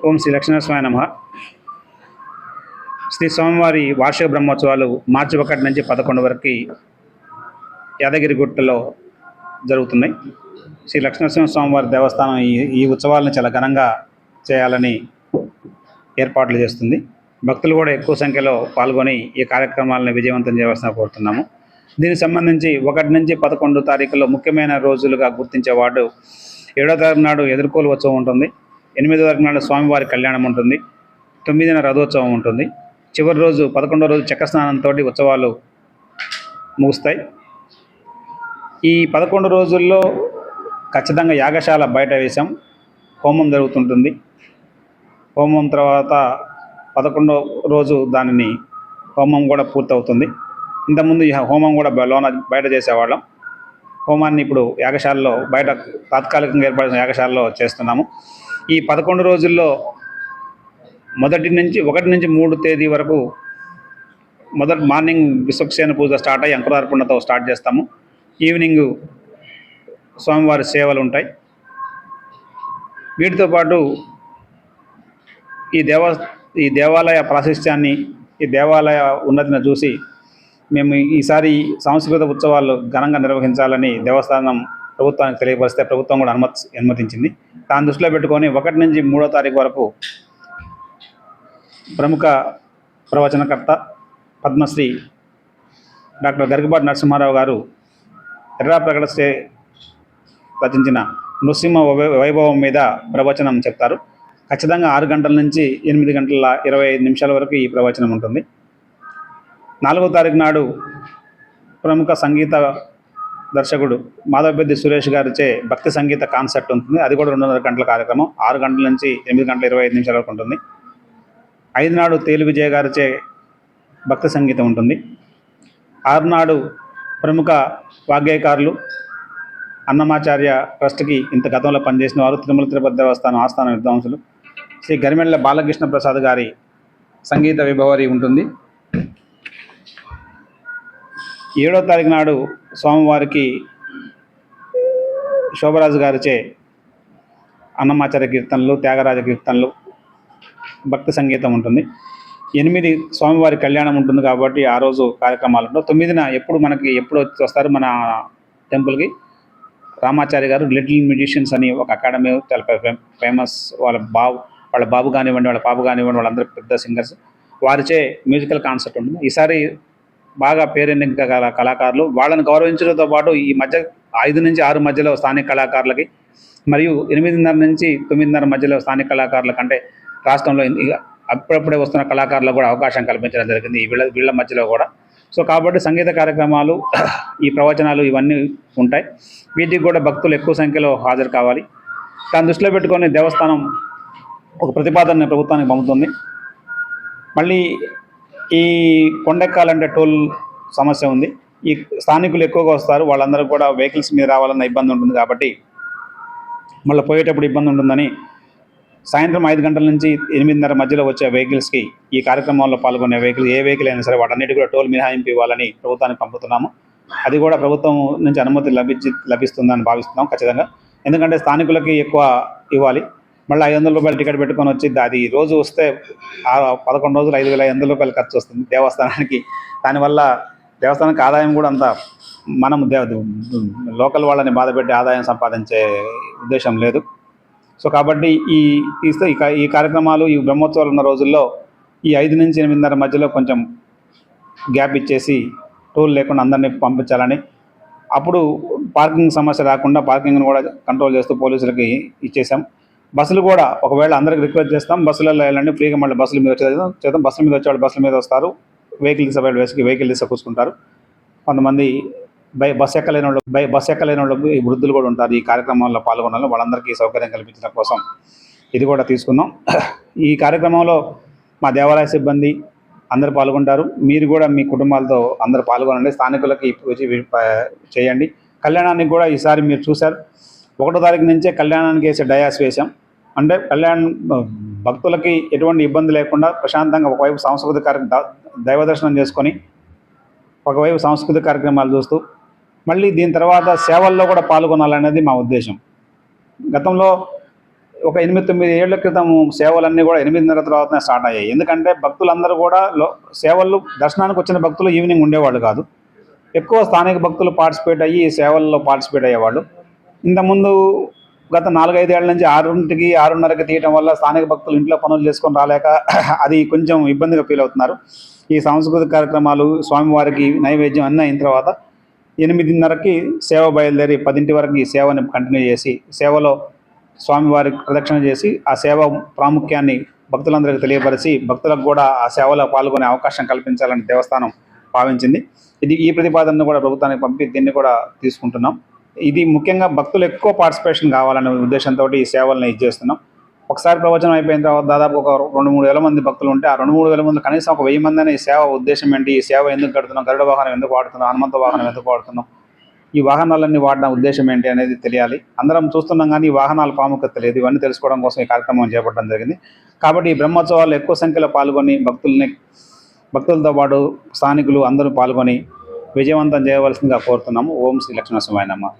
ఓం శ్రీ లక్ష్మీనరసింహాయ నమః. శ్రీ స్వామివారి వార్షిక బ్రహ్మోత్సవాలు మార్చి 1 నుంచి 11 వరకు యాదగిరిగుట్టలో జరుగుతున్నాయి. శ్రీ లక్ష్మీనరసింహ స్వామివారి దేవస్థానం ఈ ఉత్సవాలను చాలా ఘనంగా చేయాలని ఏర్పాట్లు చేస్తుంది. భక్తులు కూడా ఎక్కువ సంఖ్యలో పాల్గొని ఈ కార్యక్రమాలను విజయవంతం చేయవలసిన కోరుతున్నాము. దీనికి సంబంధించి 1 నుంచి 11 తారీఖులో ముఖ్యమైన రోజులుగా గుర్తించేవాడు 7వ తారీఖు నాడు ఎదుర్కోలు ఉత్సవం ఉంటుంది, 8వ తారీఖు నాడు స్వామివారి కళ్యాణం ఉంటుంది, 9న రథోత్సవం ఉంటుంది, చివరి రోజు 11వ రోజు చక్రస్నానంతో ఉత్సవాలు ముగుస్తాయి. ఈ 11 రోజుల్లో ఖచ్చితంగా యాగశాల బయట వేశాం, హోమం జరుగుతుంటుంది. హోమం తర్వాత 11వ రోజు దానిని హోమం కూడా పూర్తవుతుంది. ఇంతకుముందు ఈ హోమం కూడా బయట చేసేవాళ్ళం. హోమాన్ని ఇప్పుడు యాగశాలలో బయట తాత్కాలికంగా ఏర్పడిన యాగశాలలో చేస్తున్నాము. ఈ 11 రోజుల్లో 1 నుంచి 3 తేదీ వరకు మొదటి మార్నింగ్ విశ్వక్సేన పూజ స్టార్ట్ అయ్యి అంకురార్పణతో స్టార్ట్ చేస్తాము. ఈవినింగ్ స్వామివారి సేవలు ఉంటాయి. వీటితో పాటు ఈ దేవాలయ ప్రాశస్త్యాన్ని, ఈ దేవాలయ ఉన్నతిని చూసి మేము ఈసారి సాంస్కృతిక ఉత్సవాలు ఘనంగా నిర్వహించాలని దేవస్థానం ప్రభుత్వానికి తెలియపరిస్తే ప్రభుత్వం కూడా అనుమతించింది. దాన్ని దృష్టిలో పెట్టుకొని 1 నుంచి 3వ తారీఖు వరకు ప్రముఖ ప్రవచనకర్త పద్మశ్రీ డాక్టర్ గరికపాటి నరసింహారావు గారు ఎర్రా ప్రకటన రచించిన నృసింహ వైభవం మీద ప్రవచనం చెప్తారు. ఖచ్చితంగా 6 గంటల నుంచి 8 గంటల 25 నిమిషాల వరకు ఈ ప్రవచనం ఉంటుంది. 4వ తారీఖు నాడు ప్రముఖ సంగీత దర్శకుడు మాధవపెద్ది సురేష్ గారిచే భక్తి సంగీత కాన్సర్ట్ ఉంటుంది. అది కూడా 2.5 గంటల కార్యక్రమం, 6 గంటల నుంచి 8 గంటల 25 నిమిషాల వరకు ఉంటుంది. 5 నాడు తేలు విజయ్ గారిచే భక్తి సంగీతం ఉంటుంది. 6 నాడు ప్రముఖ వాగ్గేయకారులు అన్నమాచార్య ట్రస్ట్కి ఇంత గతంలో పనిచేసిన వారు తిరుమల తిరుపతి దేవస్థానం ఆస్థాన విద్వాంసులు శ్రీ గరిమెళ్ళ బాలకృష్ణ ప్రసాద్ గారి సంగీత విభవరి ఉంటుంది. 7వ తారీఖు నాడు స్వామివారికి శోభరాజు గారిచే అన్నమాచార్య కీర్తనలు, త్యాగరాజ కీర్తనలు, భక్తి సంగీతం ఉంటుంది. 8 స్వామివారి కళ్యాణం ఉంటుంది కాబట్టి ఆ రోజు కార్యక్రమాలు ఉంటాయి. 9న ఎప్పుడు వస్తారు మన టెంపుల్కి రామాచార్య గారు లిటిల్ మ్యూజిషియన్స్ అని ఒక అకాడమీ, చాలా ఫేమస్. వాళ్ళ బాబు కానివ్వండి, వాళ్ళ పాప కానివ్వండి, వాళ్ళందరూ పెద్ద సింగర్స్, వారిచే మ్యూజికల్ కాన్సర్ట్ ఉంటుంది. ఈసారి బాగా పేరెన్నిక కళాకారులు, వాళ్ళని గౌరవించడంతో పాటు ఈ మధ్య 5 నుంచి 6 మధ్యలో స్థానిక కళాకారులకి మరియు 8:30 నుంచి 9:30 మధ్యలో స్థానిక కళాకారుల కంటే రాష్ట్రంలో అప్పుడప్పుడే వస్తున్న కళాకారులకు కూడా అవకాశం కల్పించడం జరిగింది వీళ్ళ మధ్యలో కూడా. సో కాబట్టి సంగీత కార్యక్రమాలు, ఈ ప్రవచనాలు ఇవన్నీ ఉంటాయి. వీటికి కూడా భక్తులు ఎక్కువ సంఖ్యలో హాజరు కావాలి. దాన్ని దృష్టిలో పెట్టుకొని దేవస్థానం ఒక ప్రతిపాదన ప్రభుత్వానికి పంపుతుంది. మళ్ళీ ఈ కొండెక్కాలంటే టోల్ సమస్య ఉంది. ఈ స్థానికులు ఎక్కువగా వస్తారు, వాళ్ళందరూ కూడా వెహికల్స్ మీద రావాలన్న ఇబ్బంది ఉంటుంది కాబట్టి మళ్ళీ పోయేటప్పుడు ఇబ్బంది ఉంటుందని సాయంత్రం 5 గంటల నుంచి 8:30 మధ్యలో వచ్చే వెహికల్స్కి, ఈ కార్యక్రమంలో పాల్గొనే ఏ వెహికల్ అయినా సరే వాటన్నిటి కూడా టోల్ మినహాయింపు ఇవ్వాలని ప్రభుత్వానికి పంపుతున్నాము. అది కూడా ప్రభుత్వం నుంచి అనుమతి లభిస్తుందని భావిస్తున్నాం ఖచ్చితంగా. ఎందుకంటే స్థానికులకి ఎక్కువ ఇవ్వాలి. మళ్ళీ 500 రూపాయలు టికెట్ పెట్టుకొని వచ్చి అది రోజు వస్తే 11 రోజులు 5,500 రూపాయలు ఖర్చు వస్తుంది దేవస్థానానికి. దానివల్ల దేవస్థానానికి ఆదాయం కూడా అంత మనం లోకల్ వాళ్ళని బాధపెట్టి ఆదాయం సంపాదించే ఉద్దేశం లేదు. సో కాబట్టి ఈ కార్యక్రమాలు, ఈ బ్రహ్మోత్సవాలు ఉన్న రోజుల్లో ఈ 5 నుంచి 8:30 మధ్యలో కొంచెం గ్యాప్ ఇచ్చేసి టోల్ లేకుండా అందరినీ పంపించాలని, అప్పుడు పార్కింగ్ సమస్య రాకుండా పార్కింగ్ను కూడా కంట్రోల్ చేస్తూ పోలీసులకి ఇచ్చేసాం. బస్సులు కూడా ఒకవేళ అందరికి రిక్వెస్ట్ చేస్తాం, బస్సులలో వెళ్ళండి ఫ్రీగా, మళ్ళీ బస్సుల మీద చేద్దాం. బస్సుల మీద వచ్చేవాళ్ళు బస్సుల మీద వస్తారు, వెహికల్ కూర్చుంటారు. కొంతమంది బస్సు ఎక్కలేని వాళ్ళకి ఈ వృద్ధులు కూడా ఉంటారు. ఈ కార్యక్రమంలో పాల్గొనాలి, వాళ్ళందరికీ సౌకర్యం కల్పించడం కోసం ఇది కూడా తీసుకున్నాం. ఈ కార్యక్రమంలో మా దేవాలయ సిబ్బంది అందరూ పాల్గొంటారు. మీరు కూడా మీ కుటుంబాలతో అందరూ పాల్గొనండి, స్థానికులకి చేయండి. కళ్యాణానికి కూడా ఈసారి మీరు చూశారు, 1వ తారీఖు నుంచే కళ్యాణానికి వేసే డయాస్ వేసాం. అంటే భక్తులకి ఎటువంటి ఇబ్బంది లేకుండా ప్రశాంతంగా ఒకవైపు సాంస్కృతిక దైవ దర్శనం చేసుకొని ఒకవైపు సాంస్కృతిక కార్యక్రమాలు చూస్తూ మళ్ళీ దీని తర్వాత సేవల్లో కూడా పాల్గొనాలనేది మా ఉద్దేశం. గతంలో ఒక 8-9 ఏళ్ల క్రితం సేవలన్నీ కూడా 8:30 తర్వాతనే స్టార్ట్ అయ్యాయి. ఎందుకంటే భక్తులందరూ కూడా సేవలు దర్శనానికి వచ్చిన భక్తులు ఈవినింగ్ ఉండేవాళ్ళు కాదు. ఎక్కువ స్థానిక భక్తులు పార్టిసిపేట్ అయ్యి ఈ సేవల్లో పార్టిసిపేట్ అయ్యేవాళ్ళు. ఇంతకుముందు గత 4-5 ఏళ్ల నుంచి 6కి 6:30కి తీయటం వల్ల స్థానిక భక్తులు ఇంట్లో పనులు చేసుకొని రాలేక అది కొంచెం ఇబ్బందిగా ఫీల్ అవుతున్నారు. ఈ సాంస్కృతిక కార్యక్రమాలు, స్వామివారికి నైవేద్యం అన్నీ అయిన తర్వాత 8:30కి సేవ బయలుదేరి 10 వరకు ఈ సేవని కంటిన్యూ చేసి సేవలో స్వామివారికి ప్రదక్షిణ చేసి ఆ సేవ ప్రాముఖ్యాన్ని భక్తులందరికీ తెలియపరిచి భక్తులకు కూడా ఆ సేవలో పాల్గొనే అవకాశం కల్పించాలని దేవస్థానం భావించింది. ఈ ప్రతిపాదనను కూడా ప్రభుత్వానికి పంపి దీన్ని కూడా తీసుకుంటున్నాం. ఇది ముఖ్యంగా భక్తులు ఎక్కువ పార్టిసిపేషన్ కావాలనే ఉద్దేశంతో ఈ సేవలను చేస్తున్నాం. ఒకసారి ప్రవచనం అయిపోయిన తర్వాత దాదాపు ఒక 2-3 వేల మంది భక్తులు ఉంటే ఆ 2-3 వేల మంది కనీసం ఒక 1000 మంది ఈ సేవ ఉద్దేశం ఏంటి, ఈ సేవ ఎందుకు కడుతున్నాం, గరుడ వాహనం ఎందుకు వాడుతున్నాం, హనుమంత వాహనం ఎందుకు వాడుతున్నాం, ఈ వాహనాలన్నీ వాడిన ఉద్దేశం ఏంటి అనేది తెలియాలి. అందరం చూస్తున్నాం కానీ ఈ వాహనాల ప్రాముఖ్యత తెలియదు. ఇవన్నీ తెలుసుకోవడం కోసం ఈ కార్యక్రమం చేపట్టడం జరిగింది. కాబట్టి ఈ బ్రహ్మోత్సవాలు ఎక్కువ సంఖ్యలో పాల్గొని భక్తులతో పాటు స్థానికులు అందరూ పాల్గొని విజయవంతం చేయవలసిందిగా కోరుతున్నాము. ఓం శ్రీ లక్ష్మీ నరసింహాయ నమః.